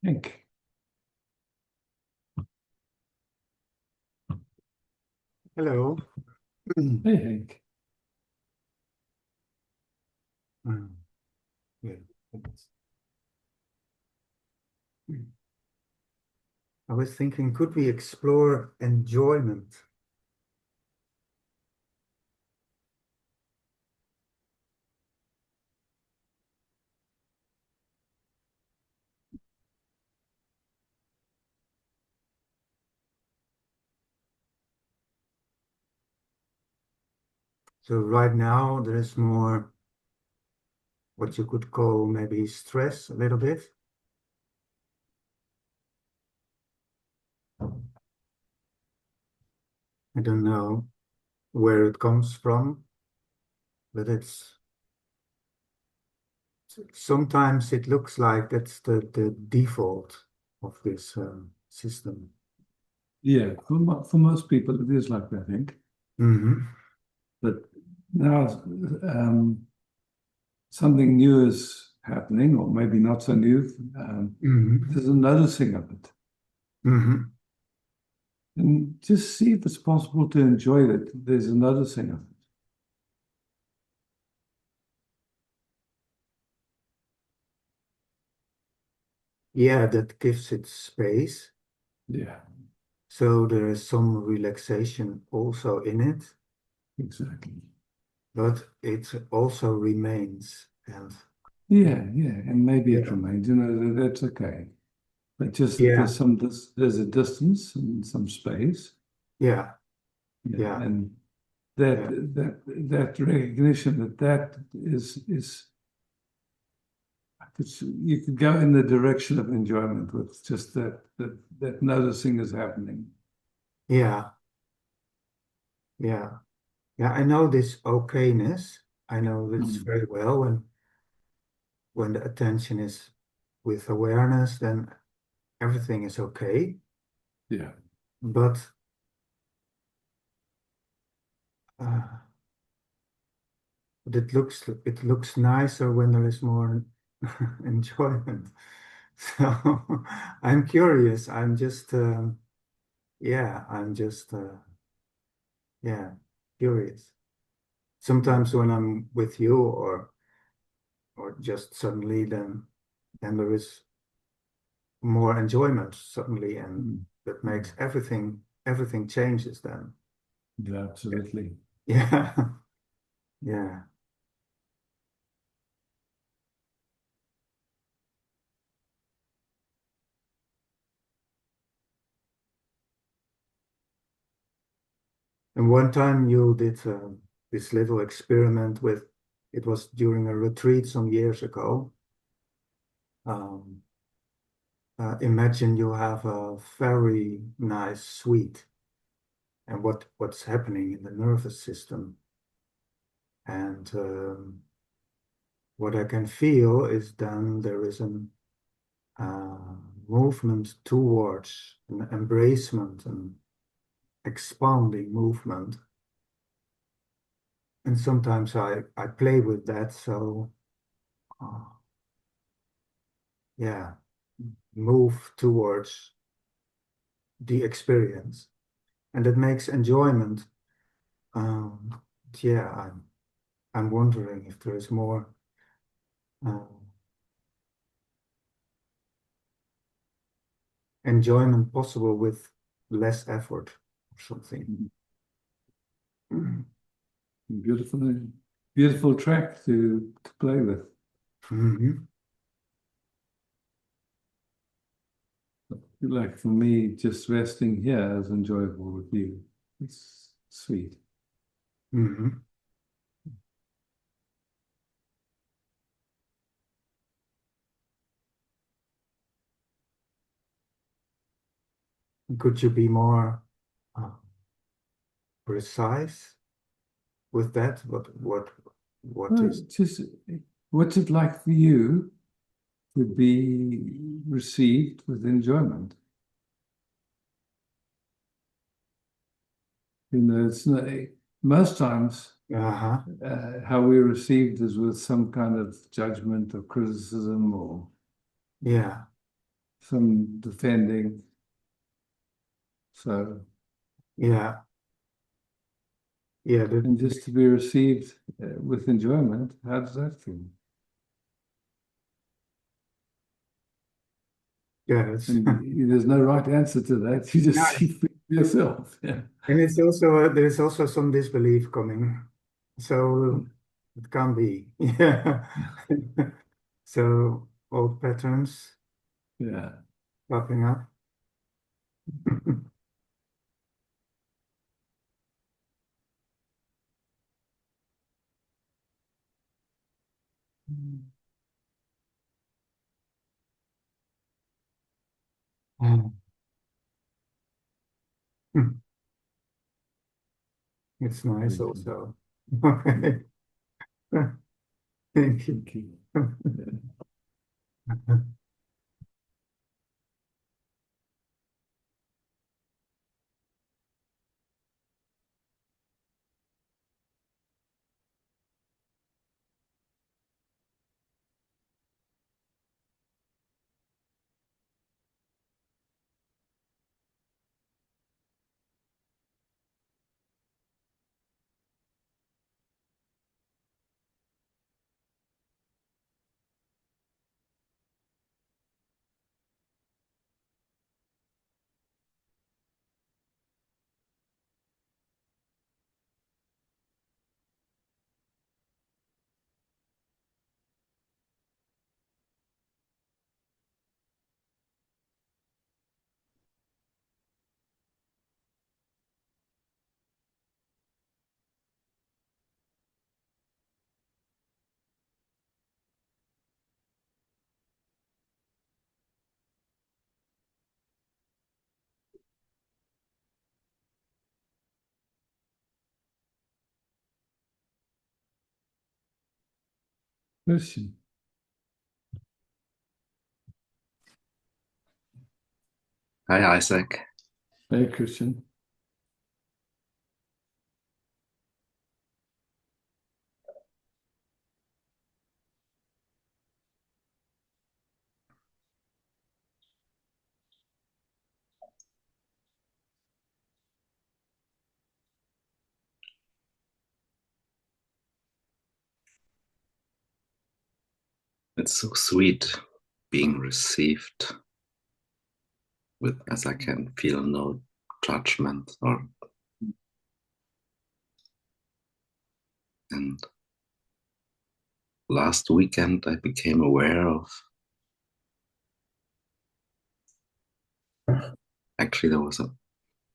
Henk. Hello. Hey, Henk. Yeah. I was thinking, could we explore enjoyment? So right now there is more what you could call maybe stress a little bit. I don't know where it comes from, but sometimes it looks like that's the default of this system. Yeah, for most people it is like that, Henk. Mm-hmm. But now something new is happening, or maybe not so new. Mm-hmm. There's a noticing of it. Mm-hmm. And just see if it's possible to enjoy it. There's a noticing of it. Yeah, that gives it space. Yeah, So there is some relaxation also in it, exactly. but it also remains. And Yeah, and maybe it yeah, remains, that's okay. But just that yeah, there's a distance and some space. yeah, Yeah, yeah, and that yeah, that recognition that is you could go in the direction of enjoyment with just that noticing is happening. yeah, yeah, yeah. I know this okayness. I know this Mm. very well. When the attention is with awareness, then everything is okay. Yeah, But uh, it looks nicer when there is more enjoyment. So I'm curious. I'm just yeah, curious. Sometimes when I'm with you or just suddenly then there is more enjoyment suddenly and mm. that Mm. makes everything changes then. Yeah, absolutely. Yeah. Yeah. And one time you did this little experiment with, it was during a retreat some years ago. Um, Imagine you have a very nice suite and what's happening in the nervous system. And what I can feel is then there is an movement towards an embracement and expanding movement. And sometimes I play with that. So uh, yeah, move towards the experience. And that makes enjoyment. Um, yeah, I'm wondering if there is more uh, enjoyment possible with less effort or something. Mm. Beautiful, beautiful track to play with. Mhm. Like for me, just resting here is enjoyable with you. It's sweet. Mhm. Could you be more uh, precise with that? What Well, is? just what's it like for you to be received with enjoyment? It's not, most times Uh-huh. how we're received is with some kind of judgment or criticism or Yeah. some defending. So, Yeah. Yeah. and just to be received with enjoyment, how does that feel? Yeah. It's, And there's no right answer to that. You just see for yourself. Yeah. and there's also some disbelief coming. So it can be. Yeah. So old patterns Yeah. popping up. It's nice Thank you. also. Okay. Thank you. Thank you. Yeah. Question. Hi, Isaac. Hey, Christian. It's so sweet being received with, as I can feel no judgment or, and last weekend I became aware of, actually there was a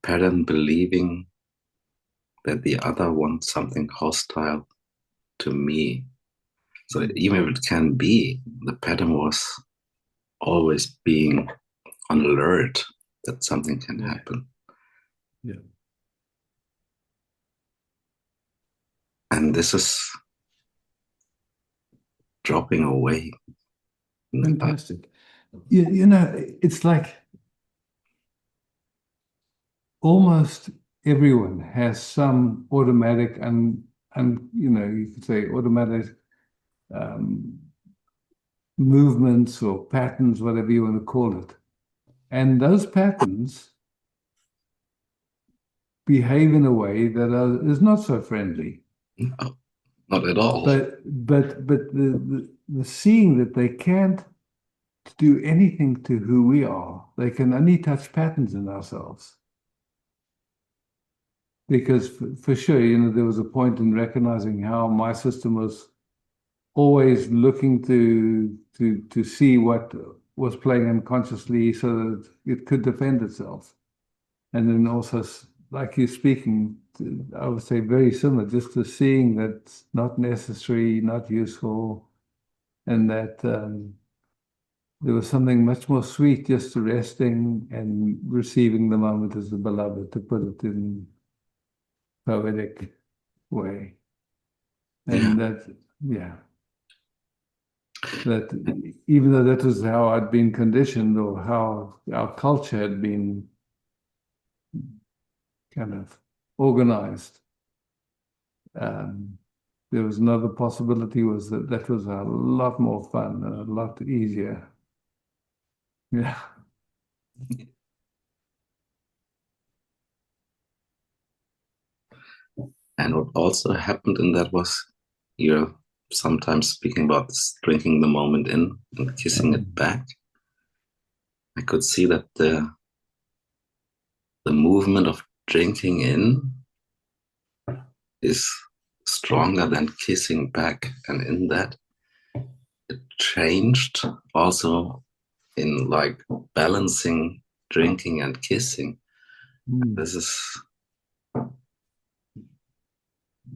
pattern believing that the other wants something hostile to me. So even if it can be, the pattern was always being on alert that something can happen. Yeah. And this is dropping away. Fantastic. You know, it's like almost everyone has some automatic and you know, you could say automatic um, movements or patterns, whatever you want to call it. And those patterns behave in a way that is not so friendly. No, not at all. But the seeing that they can't do anything to who we are, they can only touch patterns in ourselves. Because for sure, you know, there was a point in recognizing how my system was always looking to see what was playing unconsciously so that it could defend itself. And then also, like you speaking, I would say very similar, just to seeing that not necessary, not useful, and that there was something much more sweet just to resting and receiving the moment as the beloved, to put it in poetic way. And that, yeah, that even though that was how I'd been conditioned or how our culture had been kind of organized, there was another possibility was that that was a lot more fun and a lot easier. Yeah. And what also happened in that was you're sometimes speaking about this, drinking the moment in and kissing it back. I could see that the movement of drinking in is stronger than kissing back. And in that, it changed also in like balancing drinking and kissing. This is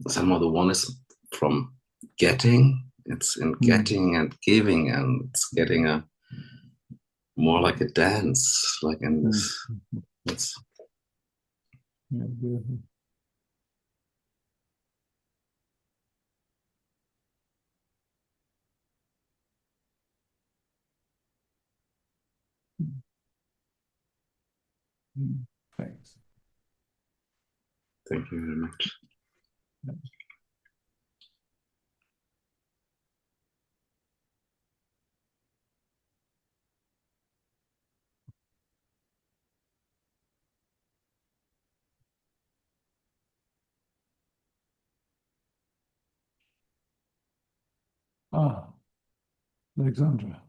some of the one is from getting, it's in getting and giving, and it's getting a more like a dance, like in this. It's Thanks. Thank you very much. Ah, Alexandra.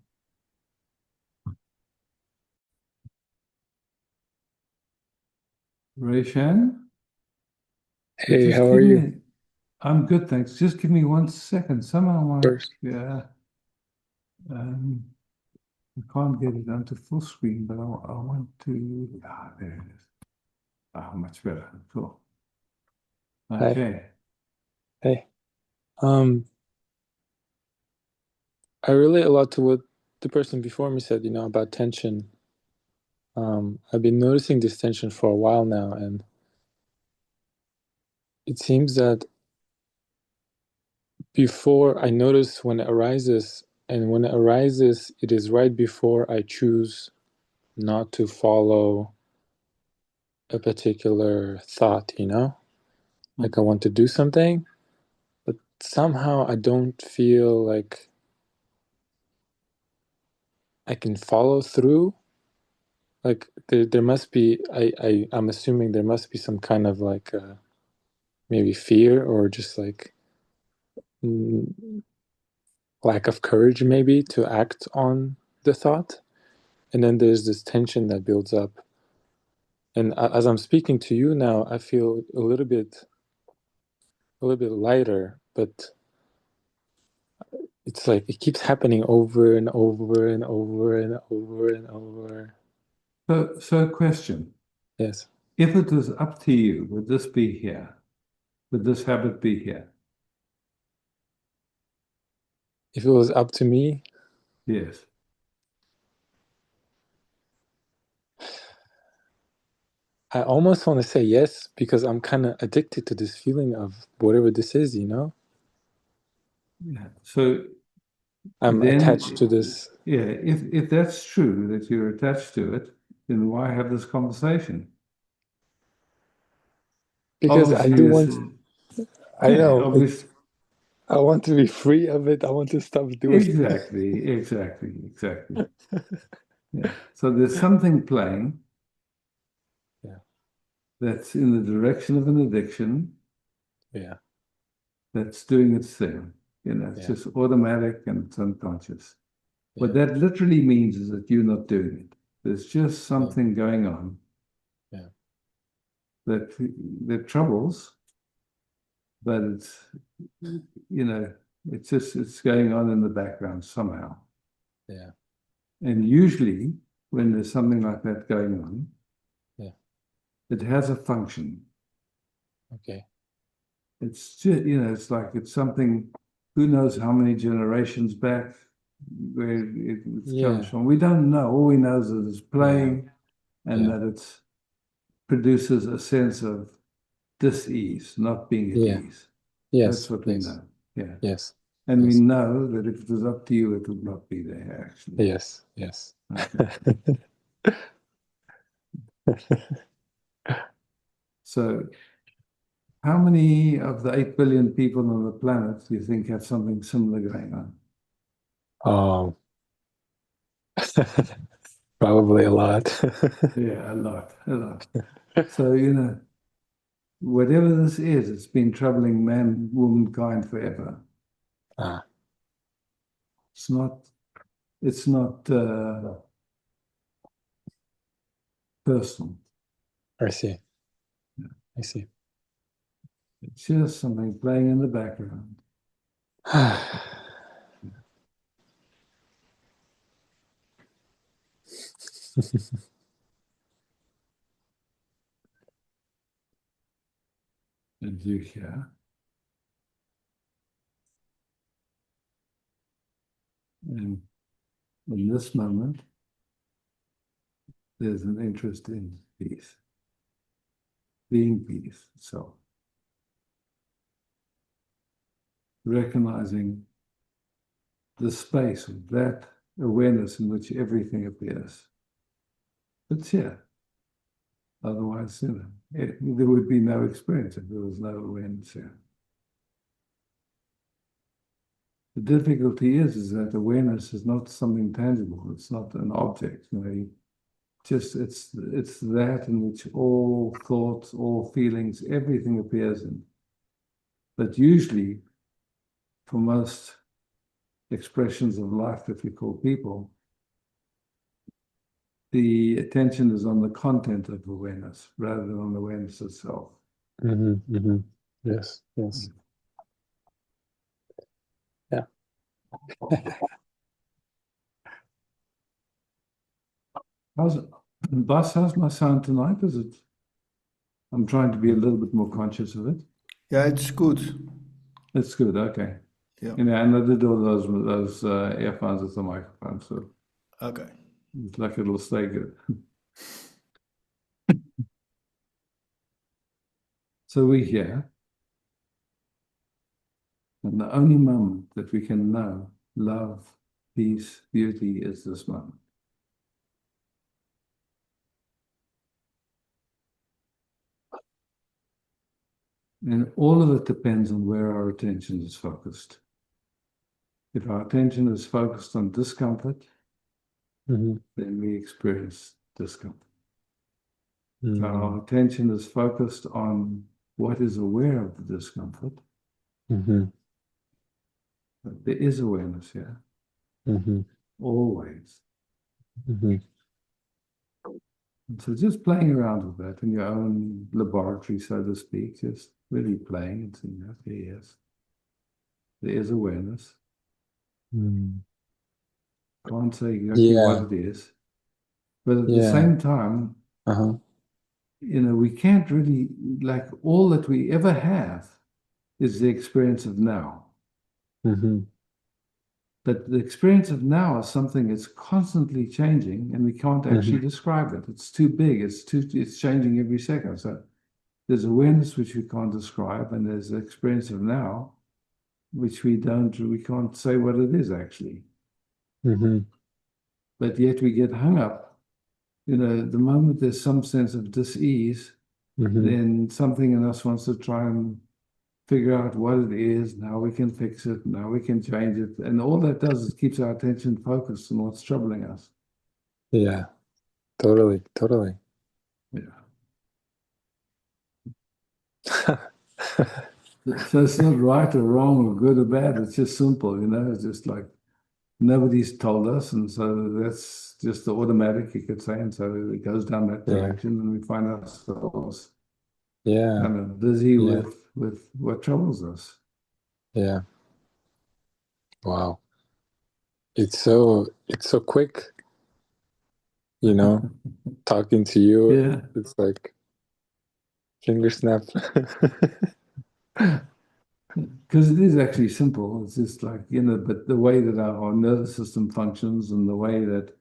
Rayshan? Hey, Just how give are you? me, I'm good, thanks. Just give me 1 second. Somehow First. um, I can't get it onto full screen, but I want to, there it is. Much better. Cool. Hi. Okay. Hey. I relate a lot to what the person before me said, about tension. I've been noticing this tension for a while now, and it seems that before I notice when it arises, and when it arises, it is right before I choose not to follow a particular thought, Like I want to do something, but somehow I don't feel like I can follow through. Like there must be, I'm assuming there must be some kind of like maybe fear or just like lack of courage maybe to act on the thought. And then there's this tension that builds up. And as I'm speaking to you now, I feel a little bit lighter, but it's like it keeps happening over and over and over and over and over. So question. Yes. If it was up to you, would this be here? Would this habit be here? If it was up to me, Yes. I almost want to say yes, because I'm kind of addicted to this feeling of whatever this is, Yeah. So I'm then, attached to this. yeah, if that's true, that you're attached to it, then why have this conversation? Because I Obviously, do this, want, I yeah, know, obviously, I want to be free of it. I want to stop doing it. exactly. Yeah. So there's something playing Yeah, that's in the direction of an addiction yeah, that's doing its thing. It's yeah, just automatic and it's unconscious. What yeah, that literally means is that you're not doing it. There's just yeah, something going on yeah, that troubles, but it's going on in the background somehow. yeah, And usually when there's something like that going on, yeah. it has a function. Okay. It's just, it's like it's something, who knows how many generations back where it comes Yeah, from. We don't know. All we know is that it's yeah, playing and yeah, that it produces a sense of dis-ease, not being at yeah. ease. That's Yes, what we yes, know. Yeah. yes, And we yes, know that if it was up to you, it would not be there, actually. yes, yes. Okay. So, how many of the 8 billion people on the planet do you think have something similar going on? Um, Probably a lot. Yeah, a lot, a lot. So, whatever this is, it's been troubling womankind forever. Ah, It's not personal. I see. I see. It's just something playing in the background. And you hear. And in this moment, there's an interest in peace, being peace itself, recognizing the space of that awareness in which everything appears. It's here. Otherwise, there would be no experience if there was no awareness here. The difficulty is that awareness is not something tangible. It's not an object. It's that in which all thoughts, all feelings, everything appears in. But usually, for most expressions of life that we call people, the attention is on the content of awareness rather than on awareness itself. Yes, yes. Yeah. How's my sound tonight? I'm trying to be a little bit more conscious of it. Yeah, it's good. It's good, okay. Yeah. And I did all those earphones with the microphone, so Okay. it's like it'll stay good. So we're here, and the only moment that we can know love, peace, beauty is this moment. And all of it depends on where our attention is focused. If our attention is focused on discomfort, then we experience discomfort. If our attention is focused on what is aware of the discomfort, there is awareness here, always. And so just playing around with that in your own laboratory, so to speak, just really playing and seeing that there is awareness. Can't say exactly what it is, but at the same time, we can't really, like, all that we ever have is the experience of now. But the experience of now is something that's constantly changing, and we can't actually describe it. It's too big. It's changing every second. So there's awareness which we can't describe, and there's the experience of now, which we can't say what it is actually. But yet we get hung up. The moment there's some sense of dis-ease, then something in us wants to try and figure out what it is and how we can fix it and how we can change it. And all that does is keeps our attention focused on what's troubling us. Yeah, totally. Yeah. So it's not right or wrong or good or bad. It's just simple, It's just like nobody's told us. And so that's just the automatic, you could say. And so it goes down that direction and we find ourselves kind of busy with what troubles us. Yeah. Wow. It's so quick, talking to you. Yeah. It's like finger snap. Because it is actually simple. It's just like, but the way that our nervous system functions and the way that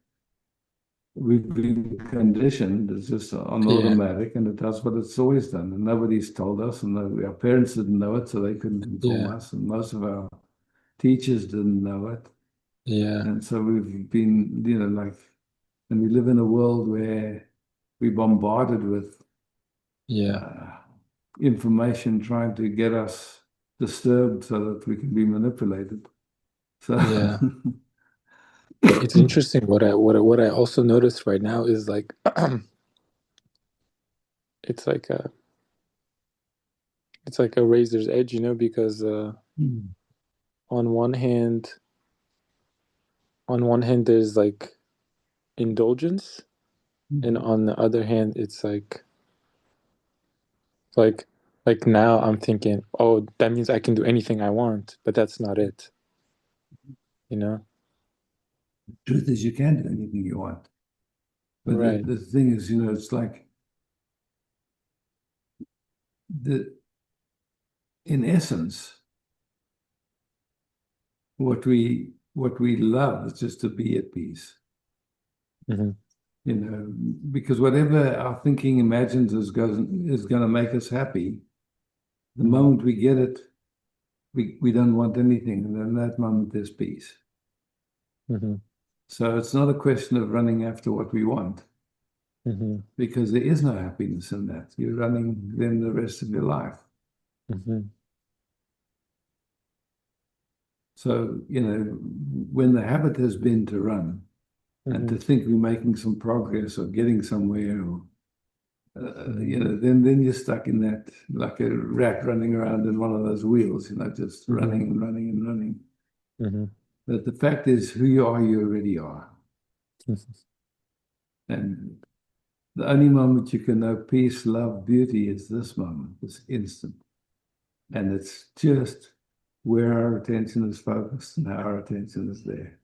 we've been conditioned is just on automatic, and it does what it's always done. And nobody's told us, and our parents didn't know it, so they couldn't inform us. And most of our teachers didn't know it. Yeah. And so we've been, and we live in a world where we're bombarded with information trying to get us disturbed so that we can be manipulated. So It's interesting. What I also noticed right now is like it's like a razor's edge, because on one hand there's like indulgence, and on the other hand it's like like now I'm thinking, oh, that means I can do anything I want, but that's not it, you know? Truth is, you can do anything you want. But Right. the thing is, it's like in essence, what we love is just to be at peace. Mm-hmm. Because whatever our thinking imagines is going to make us happy, the moment we get it, we don't want anything, and in that moment there's peace. Mm-hmm. So it's not a question of running after what we want, Mm-hmm. because there is no happiness in that. You're running then the rest of your life. Mm-hmm. So, when the habit has been to run and to think we're making some progress or getting somewhere, or then you're stuck in that like a rat running around in one of those wheels, just running and running and running. Mm-hmm. But the fact is, who you are, you already are. And the only moment you can know peace, love, beauty is this moment, this instant. And it's just where our attention is focused and how our attention is there.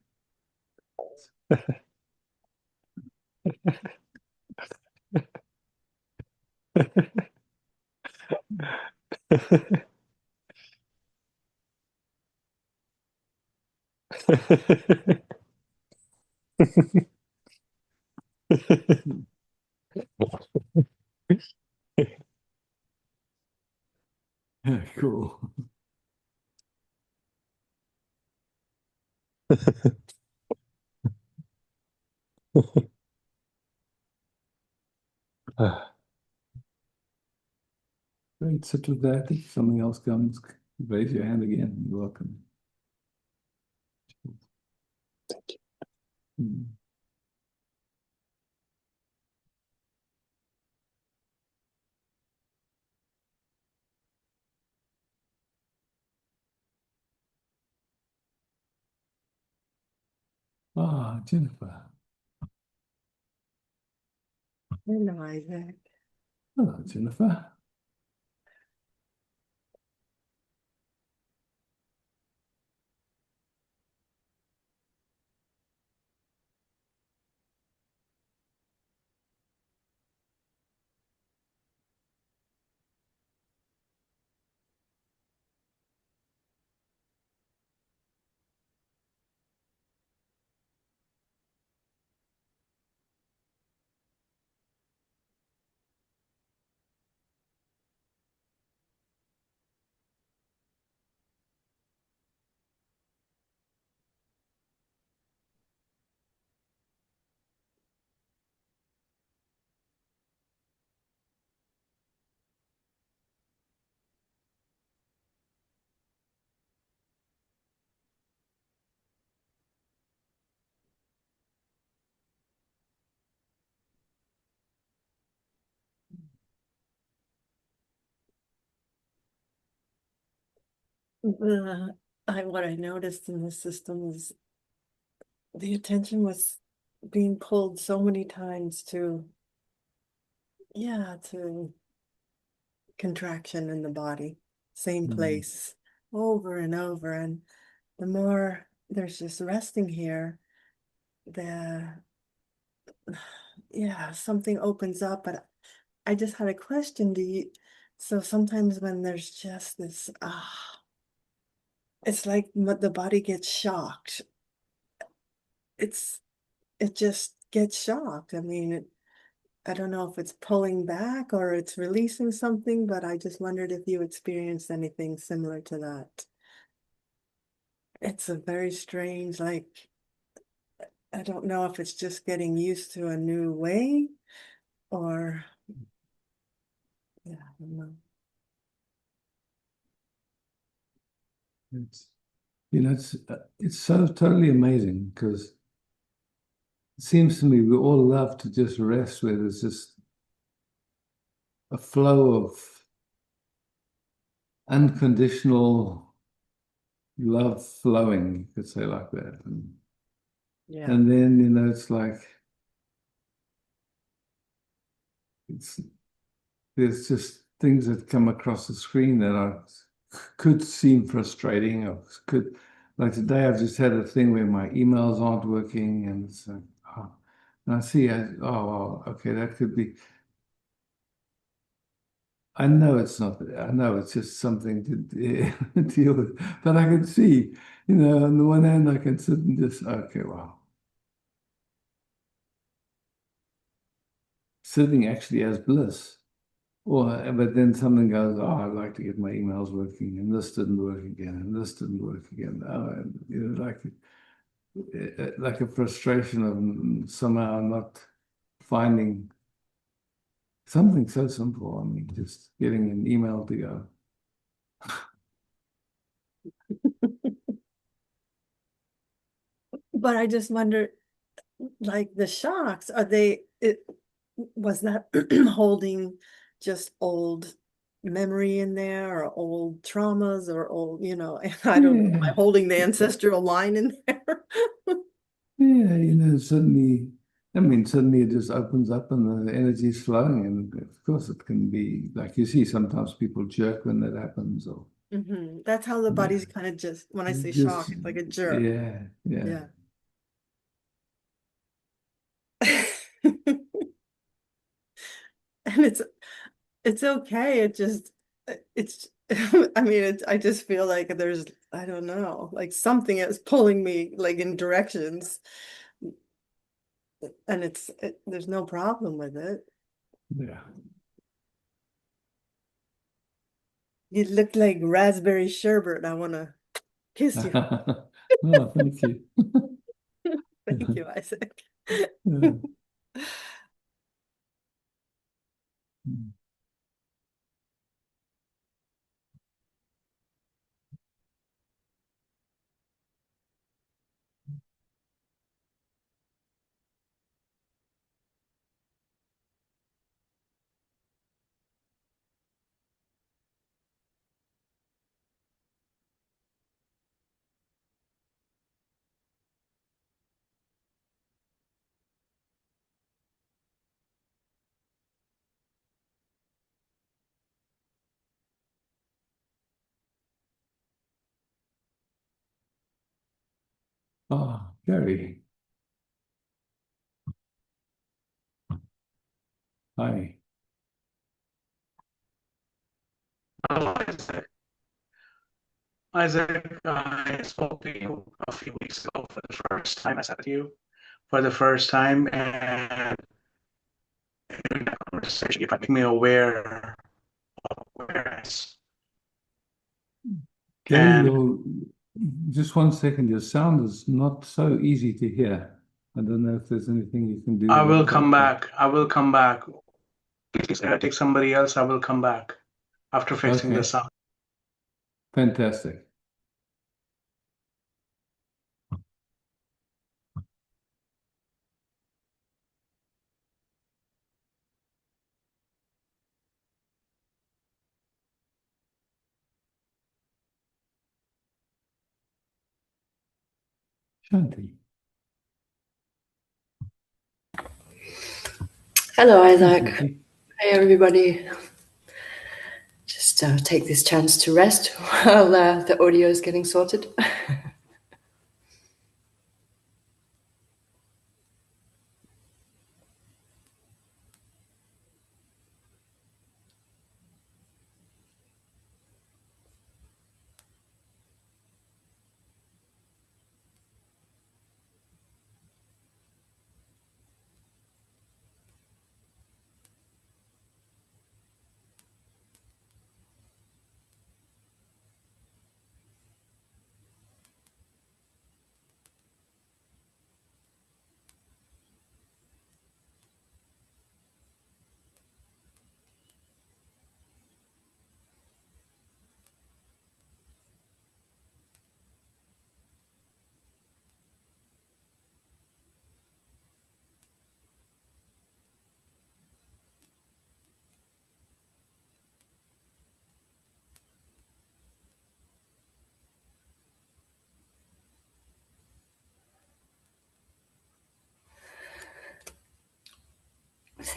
Yeah, cool. Great, sit with that. If something else comes, raise your hand again. You're welcome. Mm. Ah, Jennifer. Hello, Isaac. Hello, Jennifer. What I noticed in the system is the attention was being pulled so many times to contraction in the body, same place over and over. And the more there's just resting here, something opens up. But I just had a question. So sometimes when there's just this, it's like the body gets shocked. It just gets shocked. I mean, I don't know if it's pulling back or it's releasing something, but I just wondered if you experienced anything similar to that. It's a very strange, like, I don't know if it's just getting used to a new way or, yeah, I don't know. It's, it's so totally amazing because it seems to me we all love to just rest where there's just a flow of unconditional love flowing, you could say like that. Yeah. And then, you know, it's like there's just things that come across the screen that could seem frustrating, or could, like today I've just had a thing where my emails aren't working, and it's like, oh, and I see, oh, well, okay, that could be. I know it's not, I know it's just something to deal with, but I can see, you know, on the one hand, I can sit and just, okay, wow. Sitting actually as bliss. But then something goes, oh, I'd like to get my emails working, and this didn't work again, and this didn't work again. Oh, and, you know, like a frustration of somehow not finding something so simple. I mean, just getting an email to go. But I just wonder, like the shocks, was that holding just old memory in there, or old traumas, or old, you know, I don't know, am I Yeah, holding the ancestral line in there? yeah, you know, suddenly, I mean, suddenly it just opens up and the energy is flowing. And of course, it can be like you see sometimes people jerk when that happens, or That's how the yeah, body's kind of just, when I say shock, just, it's like a jerk. yeah, yeah. Yeah. And it's okay. It just, it's, I mean, I just feel like there's, I don't know, like something is pulling me like in directions, and there's no problem with it. Yeah. You look like raspberry sherbet. I want to kiss you. Oh, thank you. Thank you, Isaac. Yeah. Oh, Gary. Hi. Hello, Isaac. Isaac, I spoke to you a few weeks ago for the first time. I said to you for the first time, and during that conversation, you made me aware of awareness. Gary, And just 1 second, your sound is not so easy to hear. I don't know if there's anything you can do I will about come that. back. I will come back. Please take somebody else. I will come back after fixing the Okay, sound. fantastic. Shanti. Hello, Hi, Isaac. Shanti. Hey, everybody. Just take this chance to rest while the audio is getting sorted.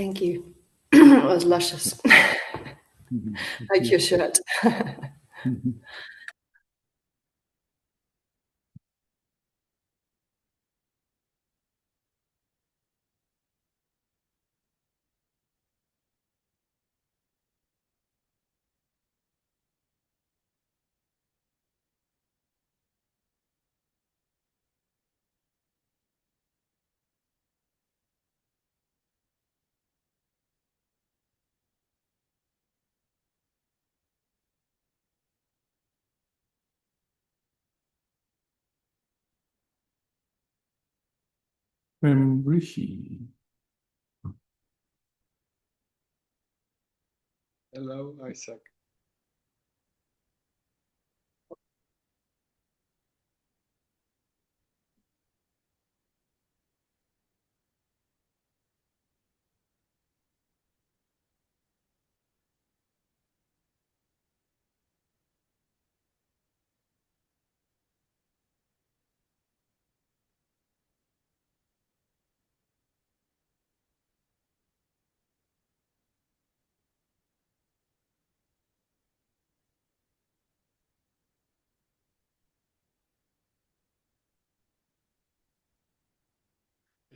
thank you. It was luscious. Like your shirt. From Rishi. Hello, Isaac.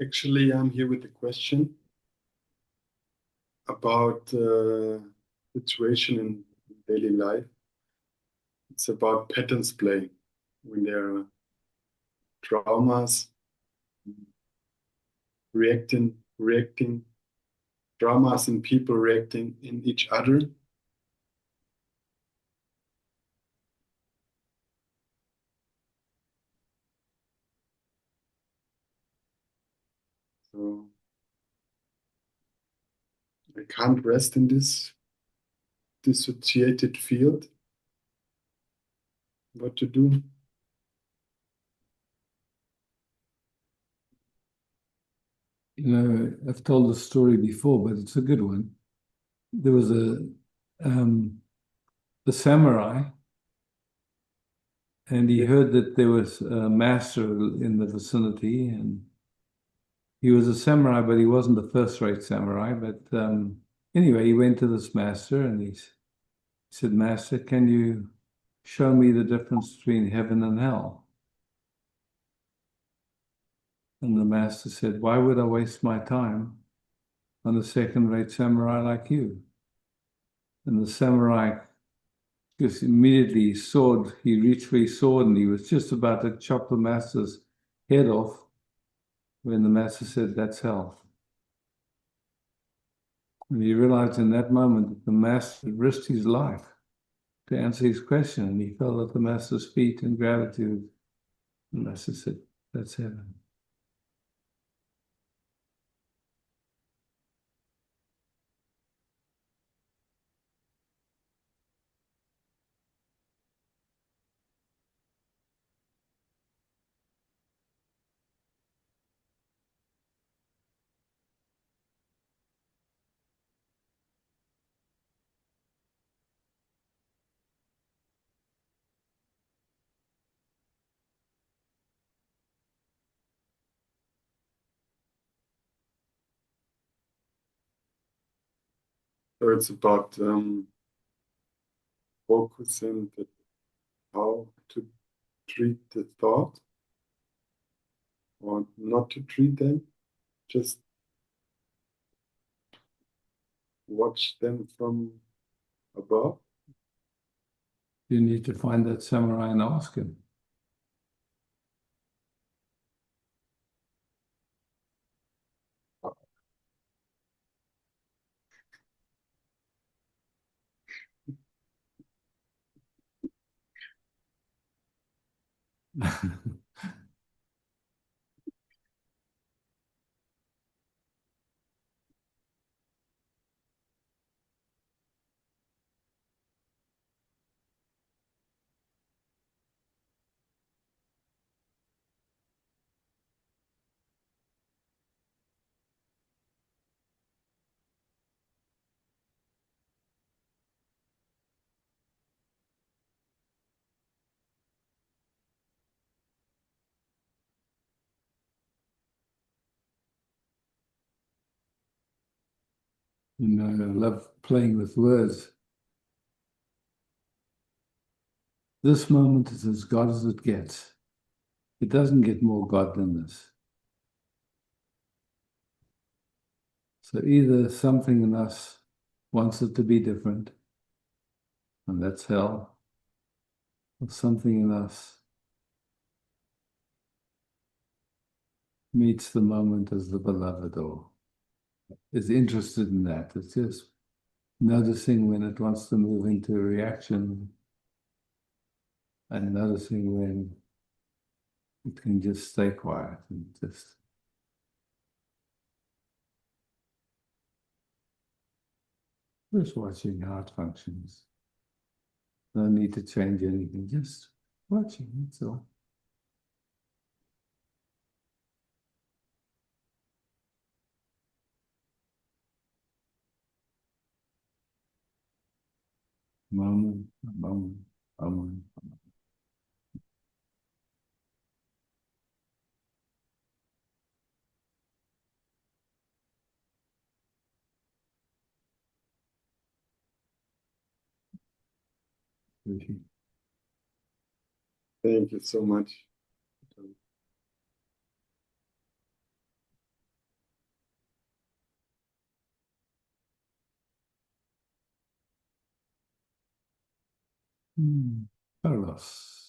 Actually, I'm here with a question about situation in daily life. It's about patterns play when there are traumas, reacting, dramas and people reacting in each other. So I can't rest in this dissociated field. What to do? You know, I've told the story before, but it's a good one. There was a samurai, and he heard that there was a master in the vicinity, and he was a samurai, but he wasn't a first-rate samurai. But anyway, he went to this master, and he said, "Master, can you show me the difference between heaven and hell?" And the master said, "Why would I waste my time on a second-rate samurai like you?" And the samurai just immediately he reached for his sword and he was just about to chop the master's head off when the master said, "That's hell." And he realized in that moment that the master had risked his life to answer his question, and he fell at the master's feet in gratitude. The master said, "That's heaven." So it's about focusing that how to treat the thought or not to treat them, just watch them from above. You need to find that samurai and ask him. You know, I love playing with words. This moment is as God as it gets. It doesn't get more God than this. So either something in us wants it to be different, and that's hell, or something in us meets the moment as the beloved or is interested in that. It's just noticing when it wants to move into a reaction and noticing when it can just stay quiet and just watching how it functions. No need to change anything, just watching, that's all. Moment, moment, moment. Thank you so much. Carlos.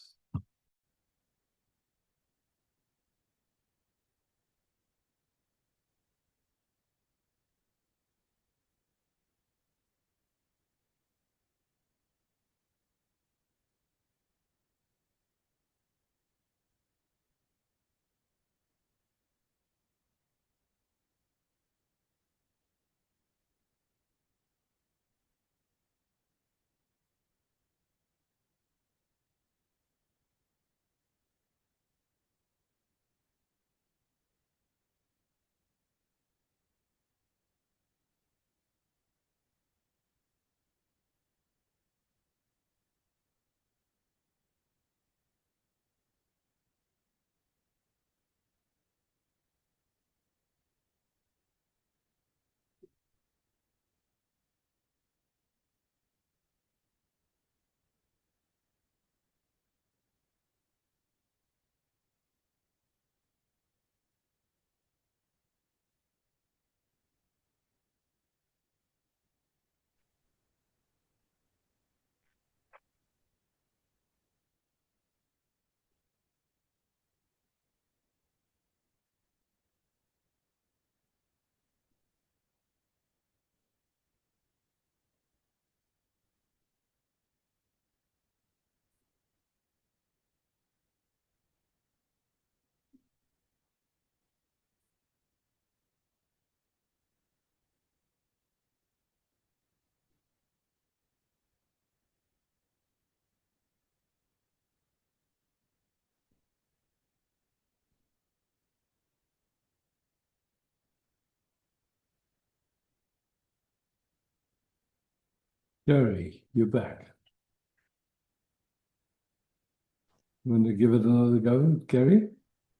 Gary, you're back. You want to give it another go, Gary?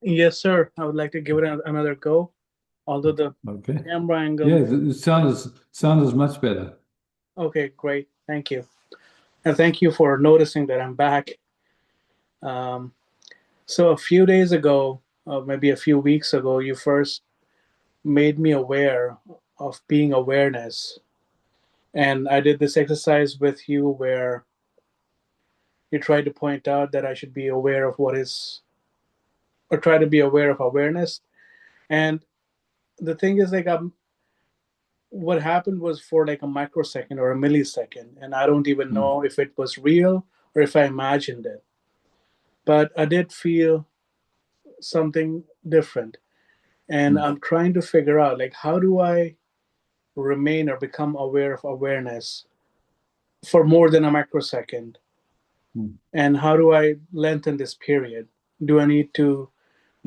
Yes, sir. I would like to give it another go. Although the Okay. camera angle. Yeah, the sound is much better. Okay, great. Thank you. And thank you for noticing that I'm back. So a few days ago, maybe a few weeks ago, you first made me aware of being awareness. And I did this exercise with you where you tried to point out that I should be aware of what is, or try to be aware of awareness. And the thing is, like, what happened was for like a microsecond or a millisecond, and I don't even know if it was real or if I imagined it. But I did feel something different, and I'm trying to figure out, like, how do I remain or become aware of awareness for more than a microsecond? And how do I lengthen this period? Do I need to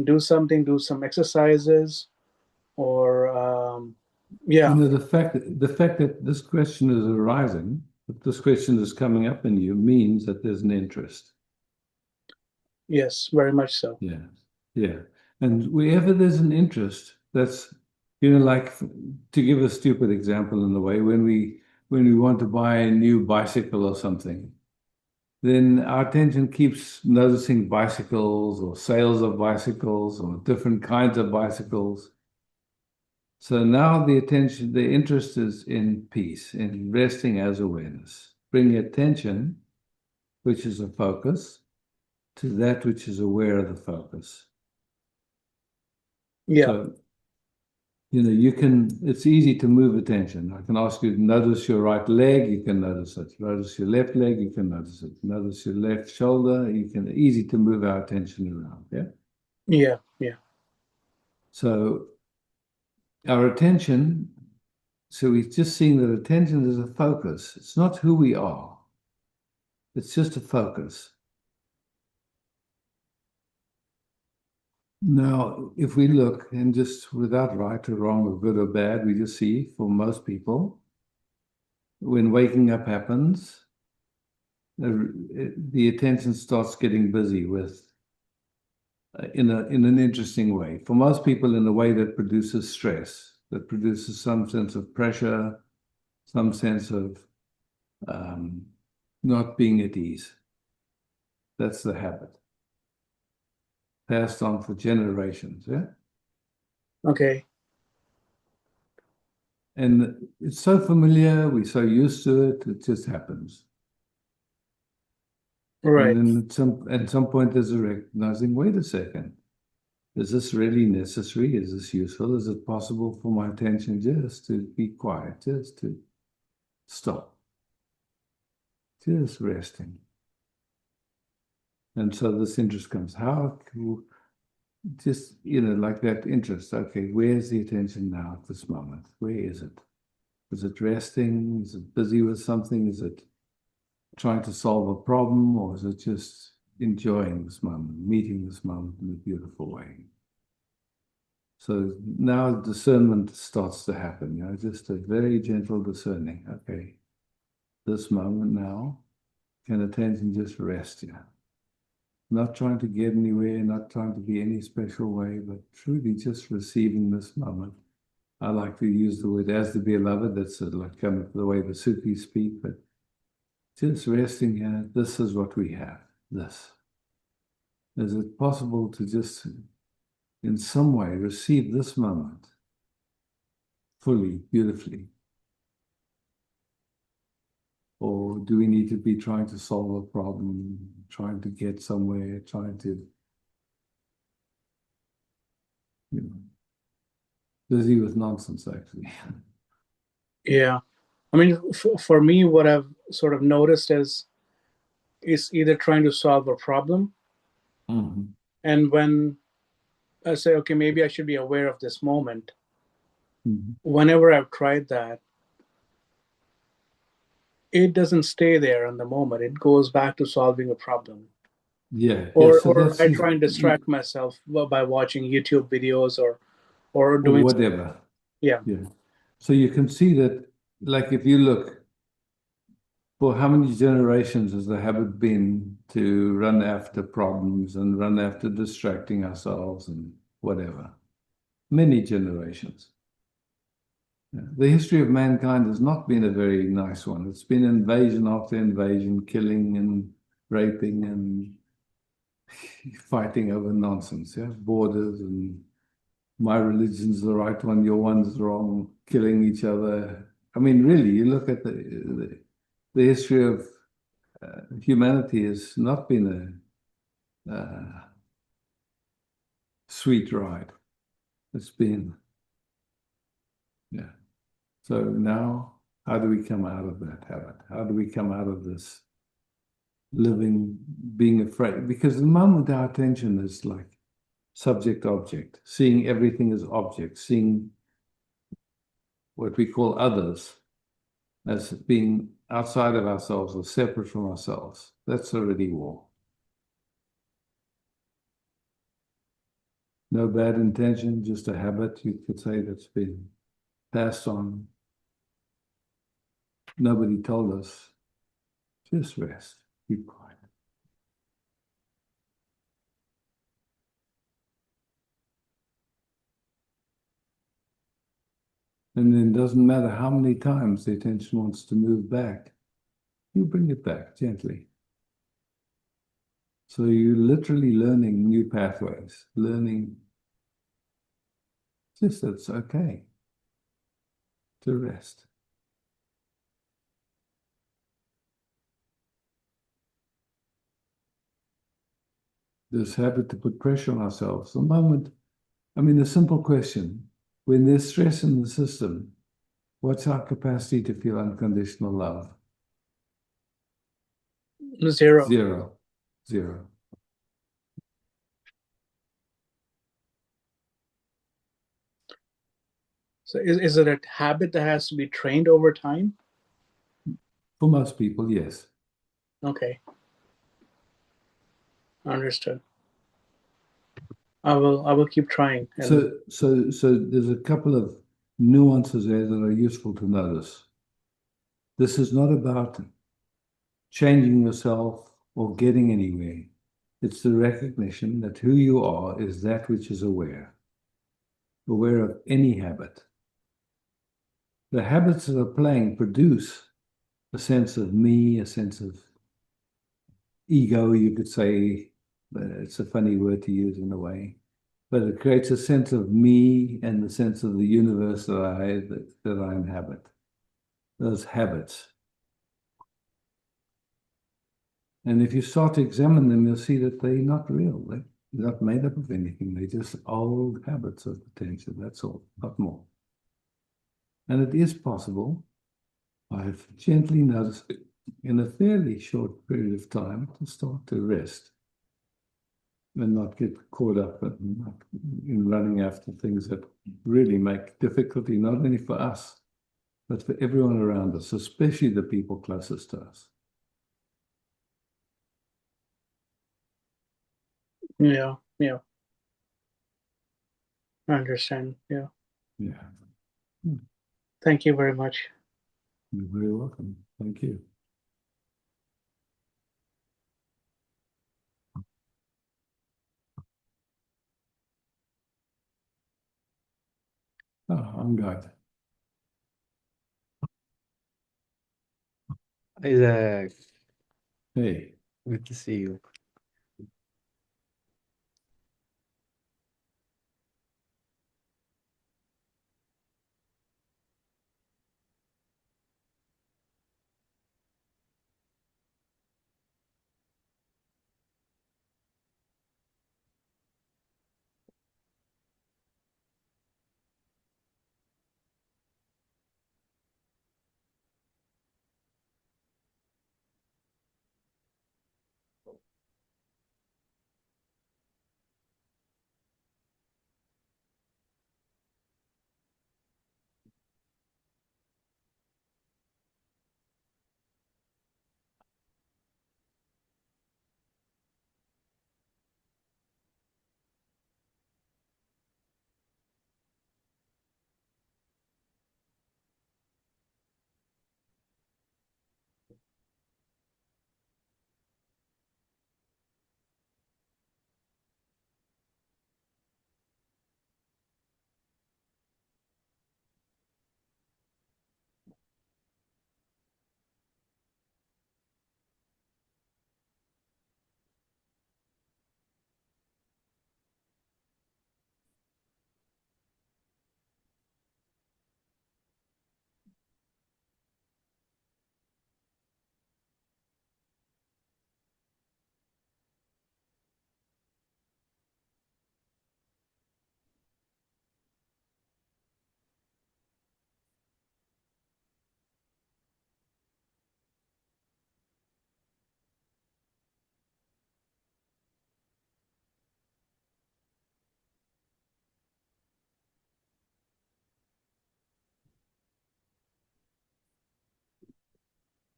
do something, do some exercises, or yeah? You know, the fact that this question is arising, that this question is coming up in you, means that there's an interest. Yes, very much so. Yeah, yeah. And wherever there's an interest, that's Like to give a stupid example in a way, when we want to buy a new bicycle or something, then our attention keeps noticing bicycles or sales of bicycles or different kinds of bicycles. So now the interest is in peace, in resting as awareness. Bring attention, which is a focus, to that which is aware of the focus. Yeah. So, it's easy to move attention. I can ask you to notice your right leg, you can notice it. Notice your left leg, you can notice it. Notice your left shoulder, easy to move our attention around, yeah? Yeah. Yeah. So our attention, so we've just seen that attention is a focus. It's not who we are. It's just a focus. Now, if we look and just without right or wrong or good or bad, we just see for most people, when waking up happens, the attention starts getting busy with, in an interesting way. For most people, in a way that produces stress, that produces some sense of pressure, some sense of not being at ease. That's the habit. Passed on for generations, yeah? Okay. And it's so familiar, we're so used to it, it just happens. Right. And then at some point there's a recognizing, wait a second, is this really necessary? Is this useful? Is it possible for my attention just to be quiet, just to stop, just resting? And so this interest comes. How just, like that interest, okay, where's the attention now at this moment? Where is it? Is it resting? Is it busy with something? Is it trying to solve a problem? Or is it just enjoying this moment, meeting this moment in a beautiful way? So now discernment starts to happen, just a very gentle discerning. Okay, this moment now, can attention just rest here? Not trying to get anywhere, not trying to be any special way, but truly just receiving this moment. I like to use the word as the beloved. That's like kind of the way the Sufis speak, but just resting here. This is what we have. This. Is it possible to just, in some way, receive this moment fully, beautifully? Or do we need to be trying to solve a problem, trying to get somewhere, trying to, busy with nonsense, actually? Yeah. I mean, for me, what I've sort of noticed is either trying to solve a problem, Mm-hmm. and when I say, okay, maybe I should be aware of this moment. Mm-hmm. Whenever I've tried that, it doesn't stay there in the moment. It goes back to solving a problem. Yeah. Or So that's I try and distract myself by watching YouTube videos or doing whatever. Yeah. Yeah. So you can see that, like, if you look, for how many generations has the habit been to run after problems and run after distracting ourselves and whatever? Many generations. Yeah. The history of mankind has not been a very nice one. It's been invasion after invasion, killing and raping and fighting over nonsense, yeah? Borders and my religion's the right one, your one's wrong, killing each other. I mean, really, you look at the history of humanity has not been a sweet ride. It's been, yeah. So now, how do we come out of that habit? How do we come out of this living, being afraid? Because the moment our attention is like subject-object, seeing everything as object, seeing what we call others as being outside of ourselves or separate from ourselves, that's already war. No bad intention, just a habit, you could say, that's been passed on. Nobody told us, just rest, keep quiet. And then it doesn't matter how many times the attention wants to move back, you bring it back gently. So you're literally learning new pathways, learning just that it's okay to rest. This habit to put pressure on ourselves. The moment, I mean, a simple question, when there's stress in the system, what's our capacity to feel unconditional love? Zero. Zero. Zero. So is it a habit that has to be trained over time? For most people, yes. Okay. Understood. I will keep trying. So there's a couple of nuances there that are useful to notice. This is not about changing yourself or getting anywhere. It's the recognition that who you are is that which is aware of any habit. The habits that are playing produce a sense of me, a sense of ego, you could say. But it's a funny word to use in a way. But it creates a sense of me and the sense of the universe that I inhabit. Those habits. And if you start to examine them, you'll see that they're not real. They're not made up of anything. They're just old habits of potential. That's all, not more. And it is possible, I've gently noticed it, in a fairly short period of time to start to rest and not get caught up in running after things that really make difficulty not only for us, but for everyone around us, especially the people closest to us. Yeah. I understand. Yeah. Yeah. Thank you very much. You're very welcome. Thank you. Oh, I'm good. Isaac, Hey. good to see you.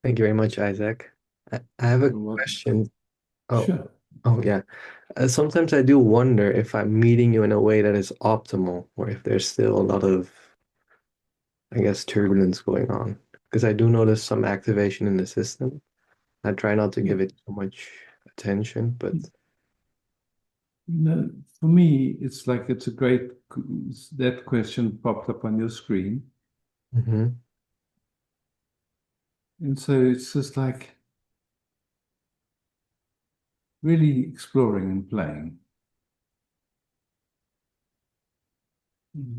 Thank you very much, Isaac. I have a You're welcome. question. Oh, Sure. yeah. Sometimes I do wonder if I'm meeting you in a way that is optimal, or if there's still a lot of, I guess, turbulence going on. Because I do notice some activation in the system. I try not to give it so much attention, but For me, it's like it's a great, that question popped up on your screen. Mm-hmm. And so it's just like really exploring and playing.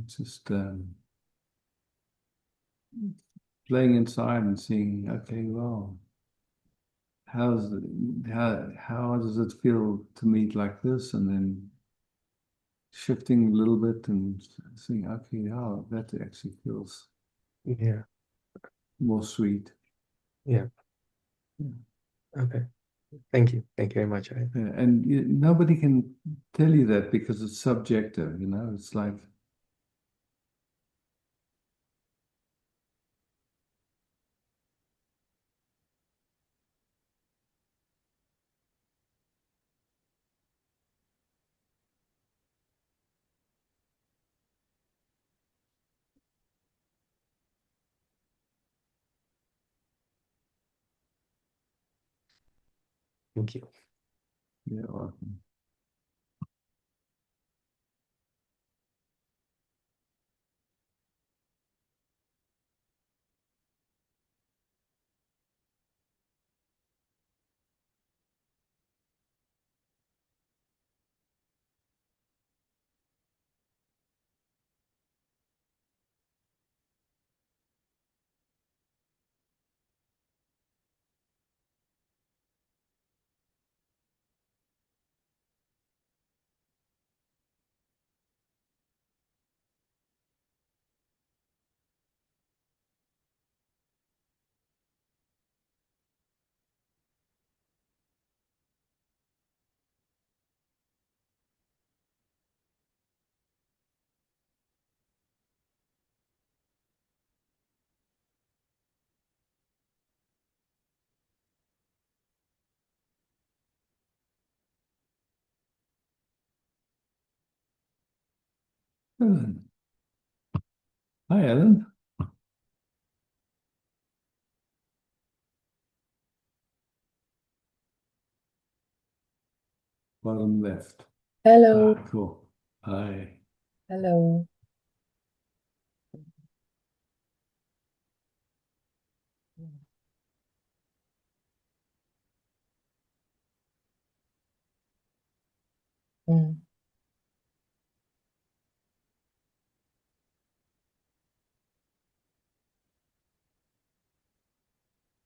It's just playing inside and seeing, okay, well, how does it feel to meet like this? And then shifting a little bit and seeing, okay, how that actually feels Yeah. more sweet. Yeah. Okay. Thank you. Thank you very much. And nobody can tell you that because it's subjective, you know, it's like, Thank you. yeah, welcome. Ellen. Hi, Ellen. Bottom left. Hello. Cool. Hi. Hello. Mm,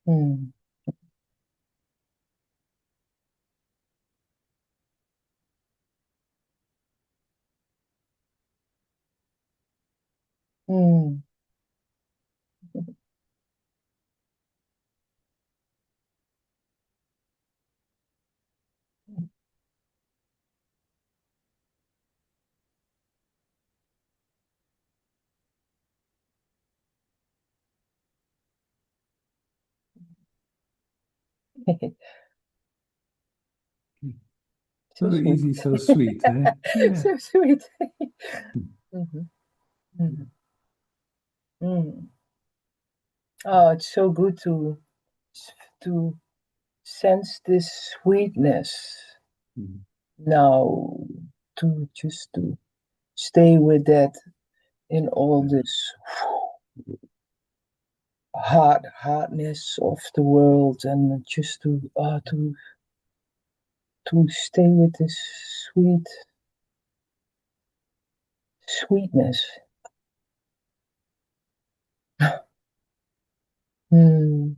mm, mm, So So sweet. easy, so sweet, eh? Yeah. So sweet. Mhm, mhm, mm. Oh, it's so good to sense this sweetness Mhm. now, to just to stay with that in all this hardness of the world, and just to stay with this sweetness. Mm.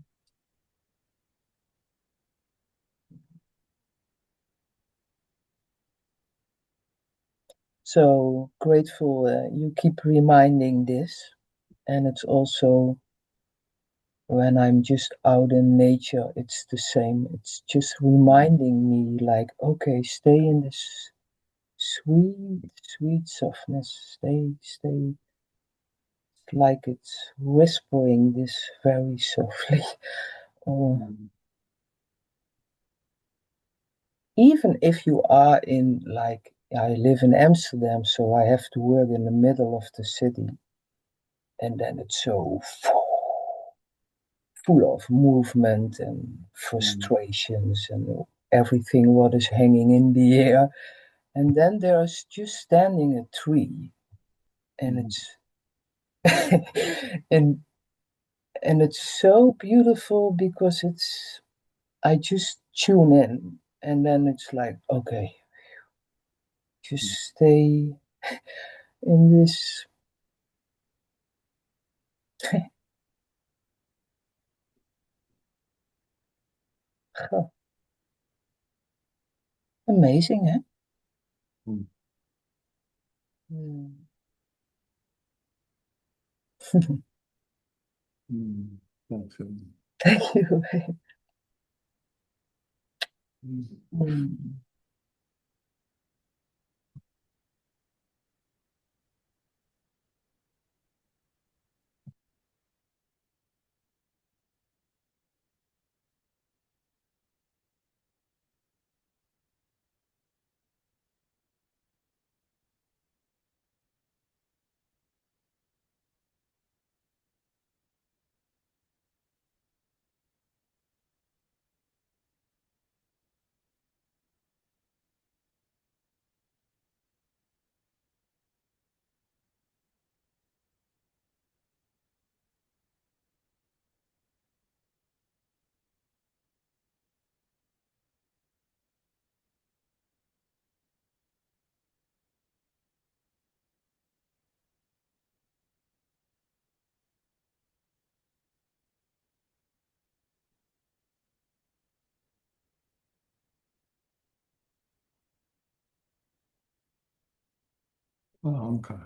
So grateful you keep reminding this. And it's also when I'm just out in nature, it's the same. It's just reminding me, like, okay, stay in this sweet softness. Stay. It's like it's whispering this very softly. Or Mhm. even if you are in, like, I live in Amsterdam, so I have to work in the middle of the city. And then it's so full of movement and frustrations and everything what is hanging in the air. And then there's just standing a tree, and and it's so beautiful because I just tune in, and then it's like, okay, just stay in this. Amazing, huh? Mm. Mm. Thanks. Thank you. Mm. Mm. Oh, okay.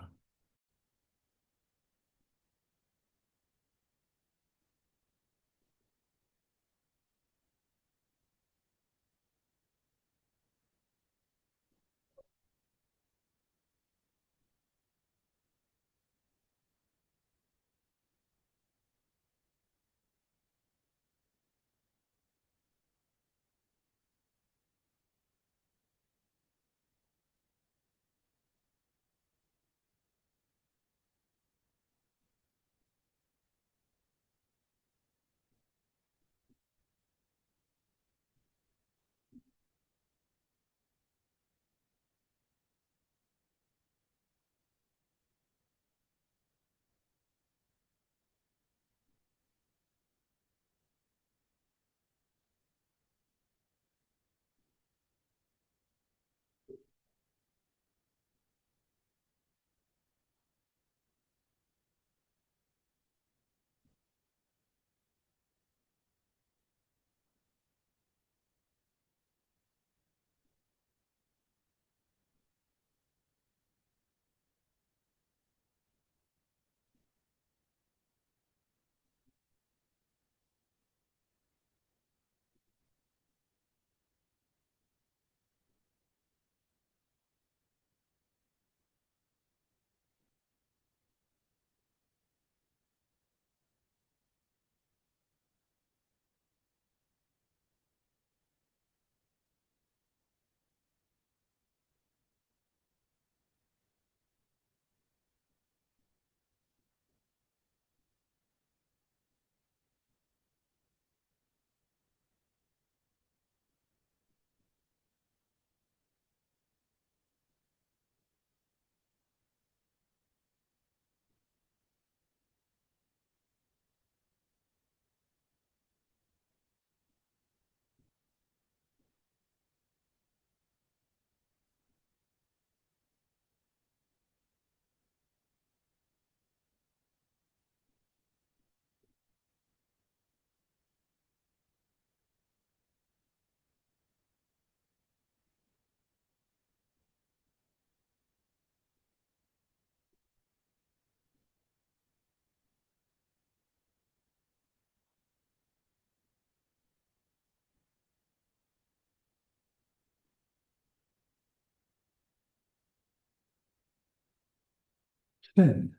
Sven.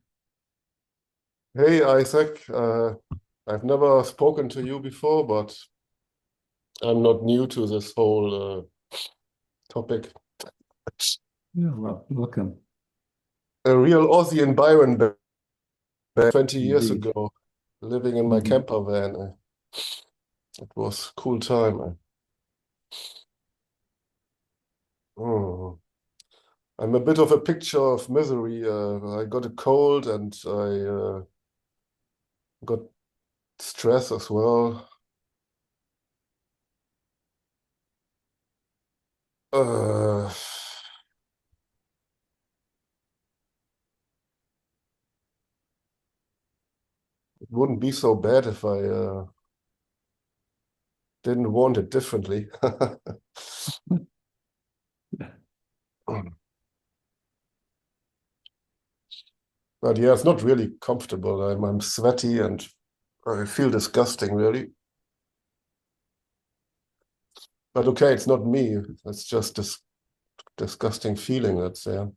Hey Isaac, I've never spoken to you before, but I'm not new to this whole topic. Yeah, welcome. A real Aussie and Byron back 20 years Indeed. ago, living in my Mhm. camper van. It was a cool time. Mm. I'm a bit of a picture of misery. I got a cold and I got stress as well. Uh, it wouldn't be so bad if I didn't want it differently. But yeah, it's not really comfortable. I'm sweaty and I feel disgusting, really. But okay, it's not me. It's just this disgusting feeling that's there.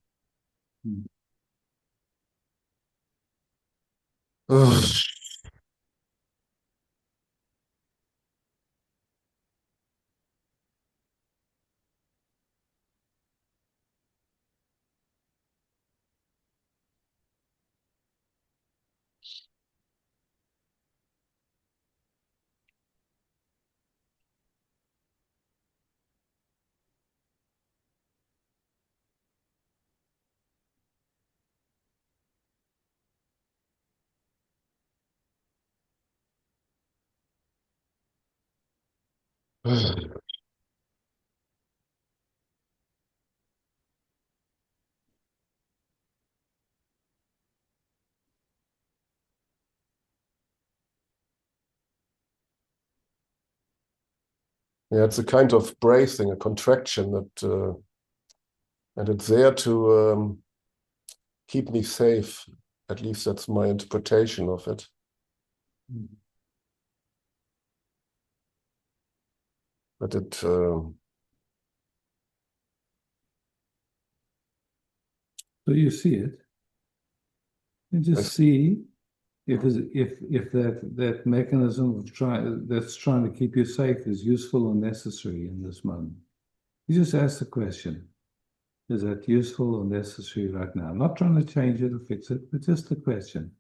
Yeah, it's a kind of bracing, a contraction that, and it's there to keep me safe. At least that's my interpretation of it. But it, So you see it, and just see if that mechanism of that's trying to keep you safe is useful or necessary in this moment. You just ask the question: is that useful or necessary right now? I'm not trying to change it or fix it, but just the question.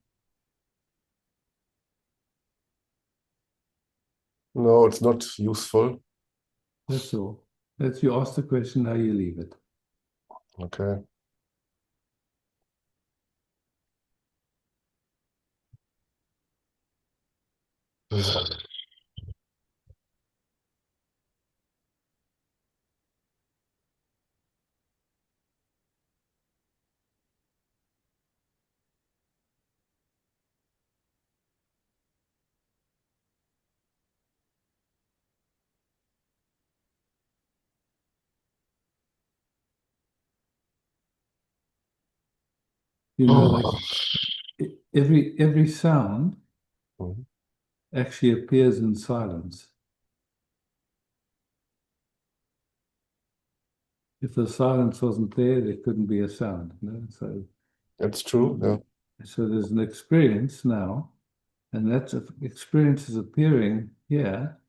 no, it's not useful. That's all. That's you ask the question, now you leave it. Okay. You know, like every sound actually appears in silence. If the silence wasn't there, there couldn't be a sound. So It's true, yeah. So there's an experience now, and that experience is appearing here,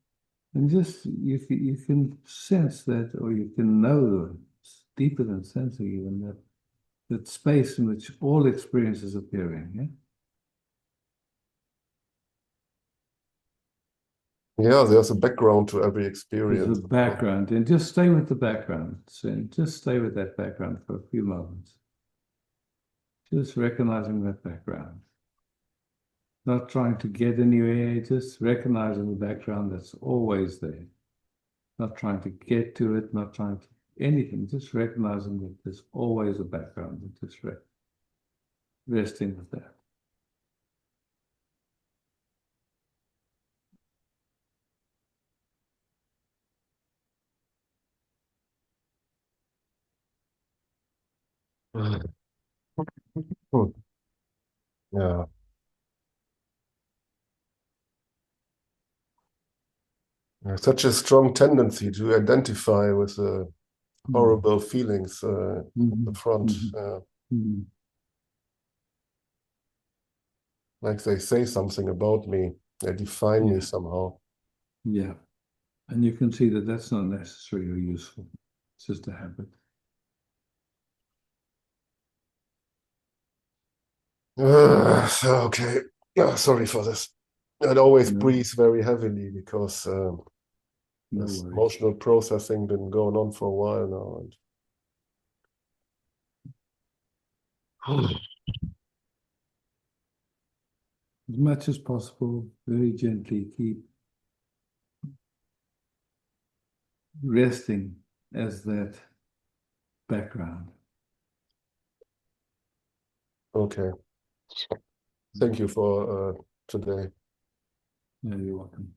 and just you can sense that, or you can know, it's deeper than sensing even that space in which all experience is appearing. Yeah? Yeah, there's a background to every There's experience. a background, and just stay with the background. So just stay with that background for a few moments. Just recognizing that background. Not trying to get anywhere, just recognizing the background that's always there. Not trying to get to it, not trying to anything, just recognizing that there's always a background, and just resting with that. Yeah. Such a strong tendency to identify with the horrible feelings at the front. Like they say something about me, they define me somehow. Yeah. And you can see that that's not necessary or useful. It's just a habit. Okay. Sorry for this. I'd always breathe very heavily because this emotional processing been going on for a while now. And As much as possible, very gently keep resting as that background. Okay. Thank you for today. Yeah, you're welcome.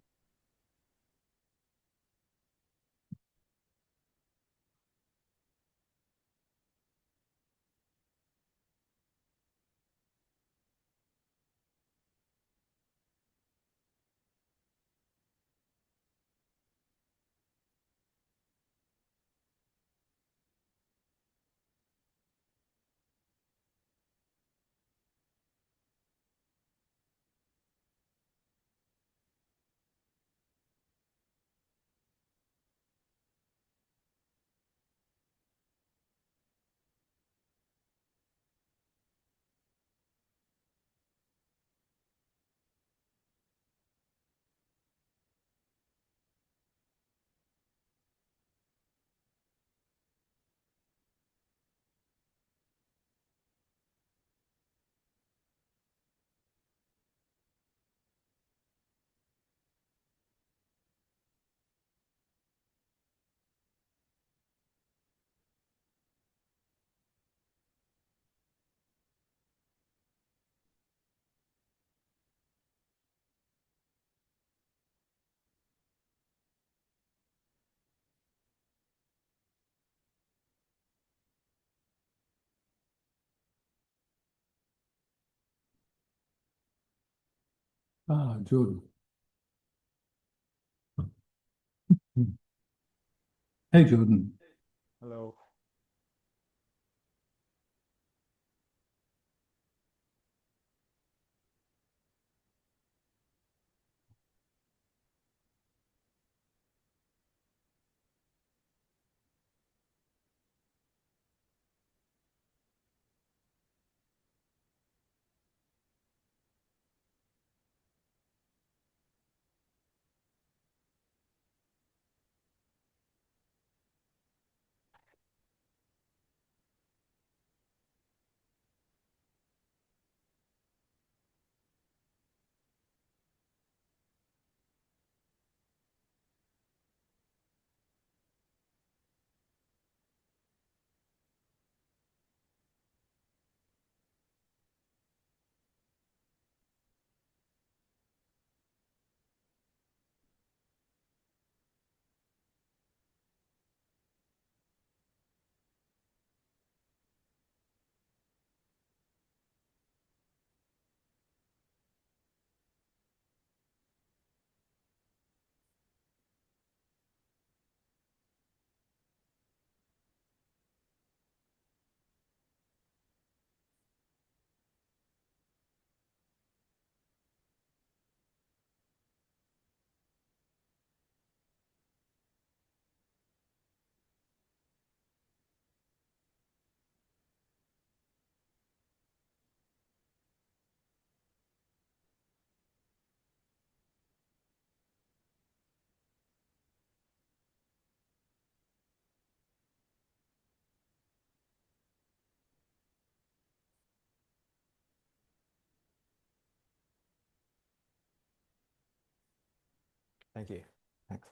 Ah, Jordan. Hey, Jordan. Hello. Thank you. Thanks.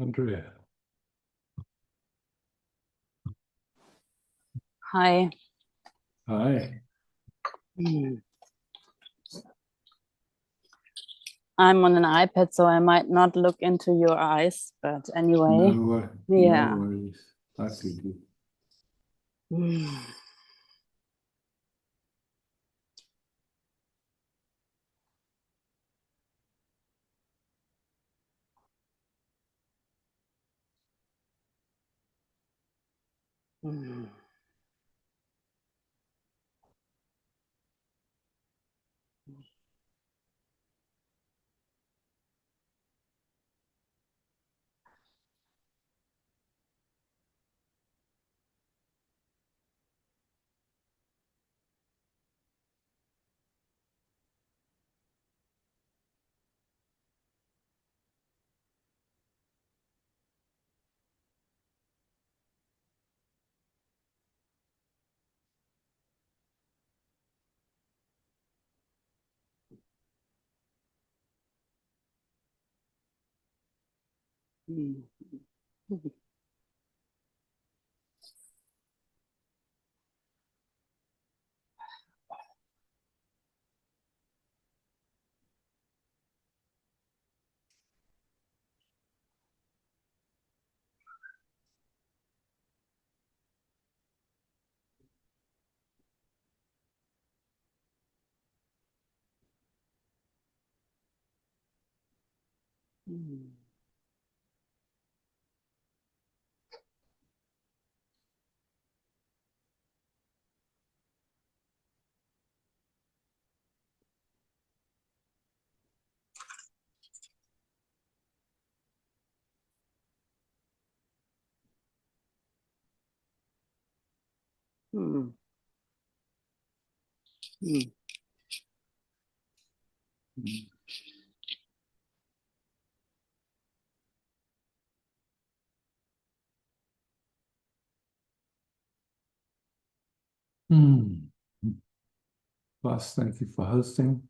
Andrea. Hi. Hi. I'm on an iPad, so I might not look into your eyes, but anyway. No Yeah. worries. I could do. Boss, thank you for hosting.